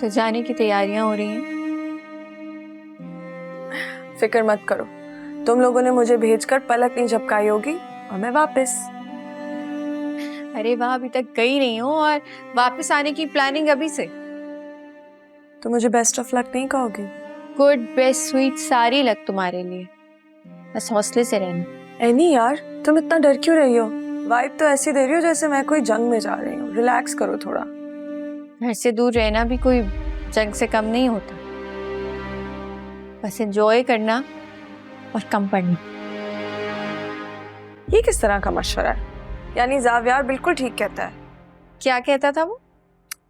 तो जाने की तैयारियां हो रही हैं। फिक्र मत करो, तुम लोगों ने मुझे भेजकर पलक नहीं झपकाई होगी और मैं वापस। अरे वहां अभी तक गई नहीं हूँ और वापस आने की प्लानिंग अभी से। तो मुझे बेस्ट ऑफ लक नहीं कहोगी? गुड बेस्ट स्वीट सारी लक तुम्हारे लिए, बस हौसले से रहना। एनी यार, तुम इतना डर क्यों रही हो? वाइब तो ऐसी दे रही हो जैसे मैं कोई जंग में जा रही हूँ। रिलैक्स करो थोड़ा। घर से दूर रहना भी कोई जंग से कम नहीं होता, बस एंजॉय करना और कम पढ़ना। ये किस तरह का मशवरा है? यानी जावियार बिल्कुल ठीक कहता है। क्या कहता था वो?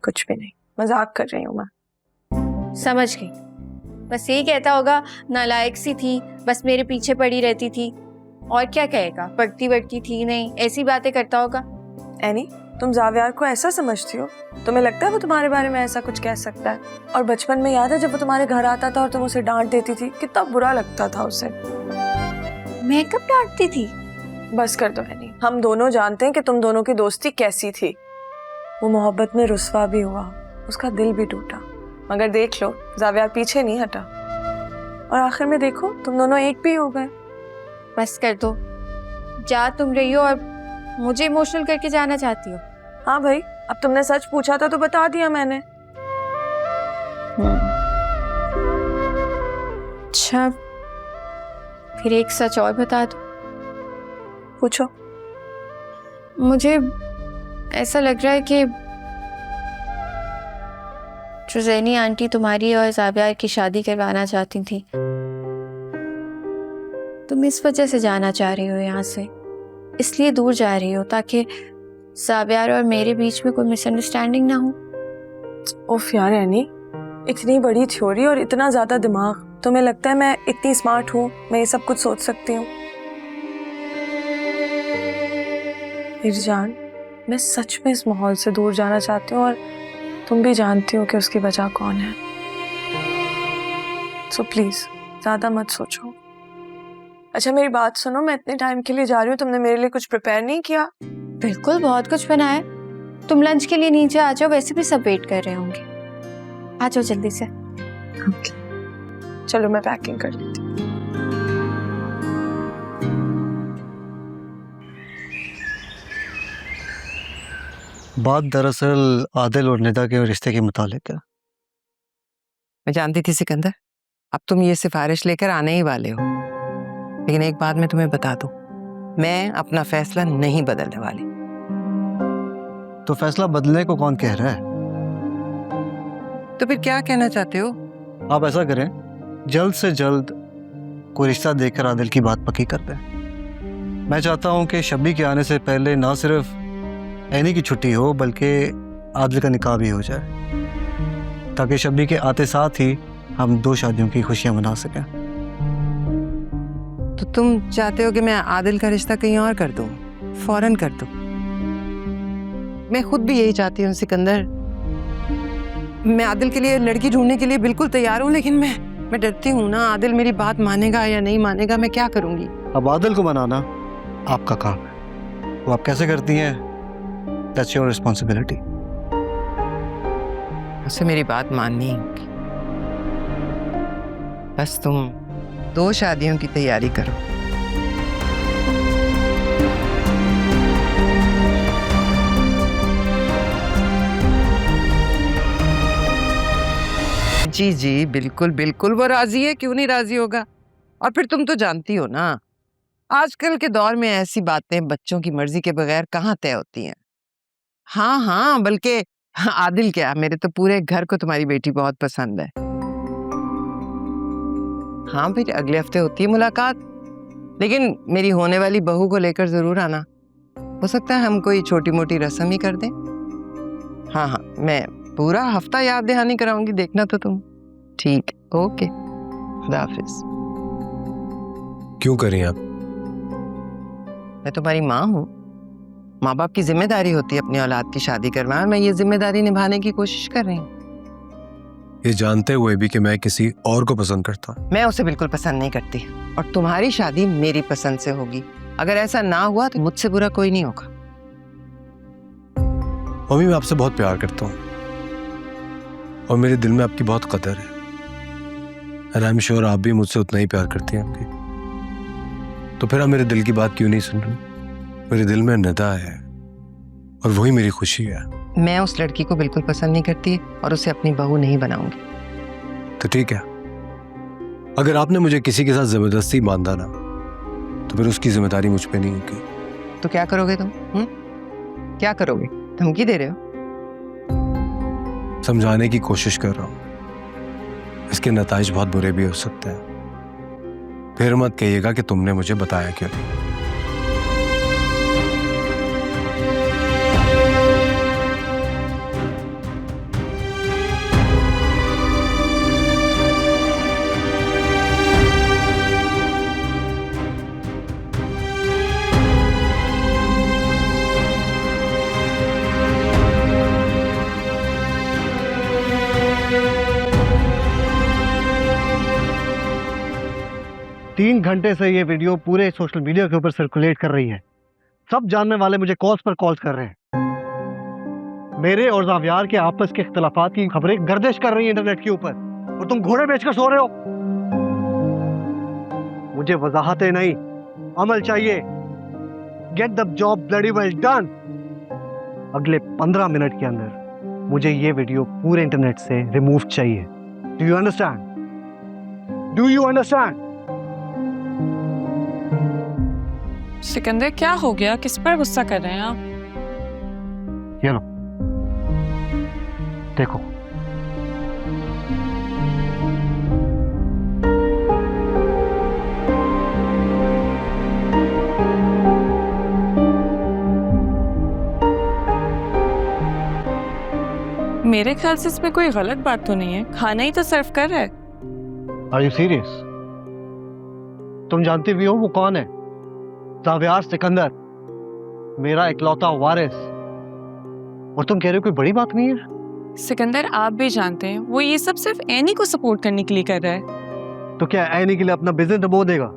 कुछ भी नहीं, मजाक कर रही हूँ मैं। समझ गई, बस यही कहता होगा नालायक सी थी, बस मेरे पीछे पड़ी रहती थी। और क्या कहेगा, पढ़ती बढ़ती थी नहीं, ऐसी बातें करता होगा। एनी, तुम जावियार को ऐसा समझती हो? तुम्हें लगता है वो तुम्हारे बारे में ऐसा कुछ कह सकता है? और बचपन में याद है जब वो तुम्हारे घर आता था और तुम उसे डांट देती थी, कितना बुरा लगता था उसे। मैं कब डांटती थी? बस कर दो एनी, हम दोनों जानते हैं कि तुम दोनों की दोस्ती कैसी थी। वो मोहब्बत में रुस्वा भी हुआ, उसका दिल भी टूटा, मगर देख लो जावियार पीछे नहीं हटा और आखिर में देखो तुम दोनों एक भी हो गए। बस कर दो, जा तुम रही हो और मुझे इमोशनल करके जाना चाहती हो। हाँ भाई, अब तुमने सच पूछा था तो बता दिया मैंने। अच्छा, फिर एक सच और बता दो। पूछो। मुझे ऐसा लग रहा है कि जुज़ैनी आंटी तुम्हारी और जावियार की शादी करवाना चाहती थी। तुम इस वजह से जाना चाह रही हो यहाँ से, इसलिए दूर जा रही हो ताकि जावियार और मेरे बीच में कोई मिसअंडरस्टैंडिंग ना हो। उफ यार एनी, इतनी बड़ी थ्योरी और इतना ज्यादा दिमाग। तुम्हें लगता है मैं इतनी स्मार्ट हूँ, मैं ये सब कुछ सोच सकती हूँ? इरजान, मैं सच में इस माहौल से दूर जाना चाहती हूँ और तुम भी जानती हो कि उसकी वजह कौन है। सो प्लीज ज्यादा मत सोचो। अच्छा मेरी बात सुनो, मैं इतने टाइम के लिए जा रही हूँ, तुमने मेरे लिए कुछ प्रिपेयर नहीं किया? बिल्कुल, बहुत कुछ बनाया। तुम लंच के लिए नीचे आ जाओ, वैसे भी सब वेट कर रहे होंगे। आ जाओ जल्दी से। चलो मैं पैकिंग कर लेती हूँ। बात दरअसल आदिल और निदा के रिश्ते के मुतालिक है। मैं जानती थी सिकंदर, अब तुम ये सिफारिश लेकर आने ही वाले हो, लेकिन एक बात मैं तुम्हें बता दूं, मैं अपना फैसला नहीं बदलने वाली। तो फैसला बदलने को कौन कह रहा है? तो फिर क्या कहना चाहते हो? आप ऐसा करें, जल्द से जल्द कोई रिश्ता देखकर आदिल की बात पक्की कर दें। मैं चाहता हूं कि शब्बी के आने से पहले ना सिर्फ एनी की छुट्टी हो बल्कि आदिल का निकाह भी हो जाए, ताकि शब्बी के आते साथ ही हम 2 शादियों की खुशियां मना सकें। तो तुम चाहते हो कि मैं आदिल का रिश्ता कहीं और कर दूं, फौरन कर दूं? मैं खुद भी यही चाहती हूँ सिकंदर। मैं आदिल के लिए लड़की ढूंढने के लिए बिल्कुल तैयार हूँ, लेकिन मैं डरती हूँ ना, आदिल मेरी बात मानेगा या नहीं मानेगा, मैं क्या करूँगी? अब आदिल को मनाना आपका काम है, वो आप कैसे करती हैं, दैट्स योर रिस्पॉन्सिबिलिटी। उसे मेरी बात माननी होगी, बस तुम 2 शादियों की तैयारी करो। जी जी बिल्कुल बिल्कुल, वो राजी है, क्यों नहीं राजी होगा? और फिर तुम तो जानती हो ना, आजकल के दौर में ऐसी बातें बच्चों की मर्जी के बगैर कहाँ तय होती हैं। हाँ हाँ, बल्कि आदिल क्या, मेरे तो पूरे घर को तुम्हारी बेटी बहुत पसंद है। हाँ फिर अगले हफ्ते होती है मुलाकात, लेकिन मेरी होने वाली बहू को लेकर जरूर आना। हो सकता है हम कोई छोटी मोटी रस्म ही कर दें। हाँ हाँ, मैं पूरा हफ्ता याद दहानी कराऊंगी, देखना तो तुम। ठीक, ओके, खुदा हाफिज। क्यों करें आप? मैं तुम्हारी माँ हूँ, माँ बाप की जिम्मेदारी होती है अपनी औलाद की शादी करवाना, मैं ये जिम्मेदारी निभाने की कोशिश कर रही हूँ। ये जानते हुए भी कि मैं किसी और को पसंद करता हूँ। मैं उसे बिल्कुल पसंद नहीं करती, और तुम्हारी शादी मेरी पसंद से होगी। अगर ऐसा ना हुआ तो मुझसे बुरा कोई नहीं होगा। मम्मी, मैं आपसे बहुत प्यार करता हूँ और मेरे दिल में आपकी बहुत कदर है। एंड आई एम श्योर आप भी मुझसे उतना ही प्यार करती हैं आपकी। तो फिर आप मेरे दिल की बात क्यों नहीं सुन रही? मेरे दिल में निदा है और वही मेरी खुशी है। मैं उस लड़की को बिल्कुल पसंद नहीं करती और उसे अपनी बहू नहीं बनाऊंगी। तो ठीक है, अगर आपने मुझे किसी के साथ जबरदस्ती बांधा ना, तो फिर उसकी जिम्मेदारी मुझ पे नहीं होगी। तो क्या करोगे तुम? क्या करोगे? धमकी दे रहे हो? समझाने की कोशिश कर रहा हूं। इसके नताइज बहुत बुरे भी हो सकते हैं। फिर मत कहिएगा कि तुमने मुझे बताया क्यों नहीं। 3 घंटे से ये वीडियो पूरे सोशल मीडिया के ऊपर सर्कुलेट कर रही है। सब जानने वाले मुझे कॉल्स पर कॉल्स कर रहे हैं। मेरे और जावियार के आपस के इख्तलाफात की खबरें गर्दिश कर रही हैं इंटरनेट के ऊपर, और तुम घोड़े बेचकर सो रहे हो। मुझे वजाहतें नहीं, अमल चाहिए। Get the job bloody well done. अगले 15 मिनट के अंदर मुझे ये वीडियो पूरे इंटरनेट से रिमूव चाहिए। Do you understand? Do you understand? Sikandar, क्या हो गया? किस पर गुस्सा कर रहे हैं आप? ये लो, देखो। मेरे ख्याल से इसमें कोई गलत बात तो नहीं है। खाना ही तो सर्व कर रहा है। Are you serious? तुम जानती भी हो वो कौन है? जावियार सिकंदर, मेरा इकलौता वारिस। और तुम कह रहे हो कोई बड़ी बात नहीं है? सिकंदर, आप भी जानते हैं वो ये सब सिर्फ एनी को सपोर्ट करने के लिए कर रहा है। तो क्या एनी के लिए अपना बिजनेस डुबो देगा?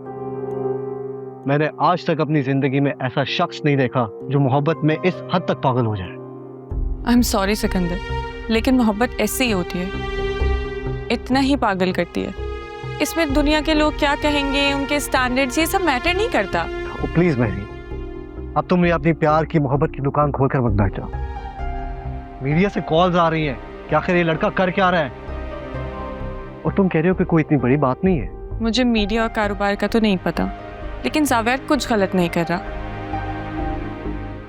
मैंने आज तक अपनी जिंदगी में ऐसा शख्स नहीं देखा जो मोहब्बत में इस हद तक पागल हो जाए। आई एम सॉरी सिकंदर, लेकिन मोहब्बत ऐसी ही होती है, इतना ही पागल करती है। इसमें दुनिया के लोग क्या कहेंगे, उनके स्टैंडर्ड्स, ये सब मैटर नहीं करता। प्लीज मैरी, अब तुम ये अपनी प्यार की मोहब्बत की दुकान खोलकर मत बैठ जाओ। मीडिया से कॉल्स आ रही हैं कि आखिर ये लड़का कर क्या रहा है, और तुम कह रहे हो कि कोई इतनी बड़ी बात नहीं है। मुझे मीडिया और कारोबार का तो नहीं पता, लेकिन जावेद कुछ गलत नहीं कर रहा।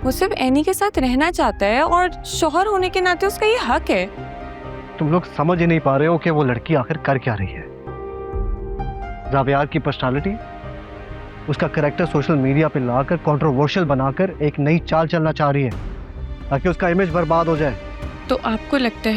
वो सिर्फ एनी के साथ रहना चाहता है और शौहर होने के नाते उसका ये हक है। तुम लोग समझ ही नहीं पा रहे हो कि वो लड़की आखिर कर क्या रही है। जावियार की पर्सनालिटी, उसका कैरेक्टर सोशल मीडिया पे लाकर कंट्रोवर्शियल बनाकर एक नई चाल चलना चाह रही है ताकि उसका इमेज बर्बाद हो जाए। तो आपको लगता है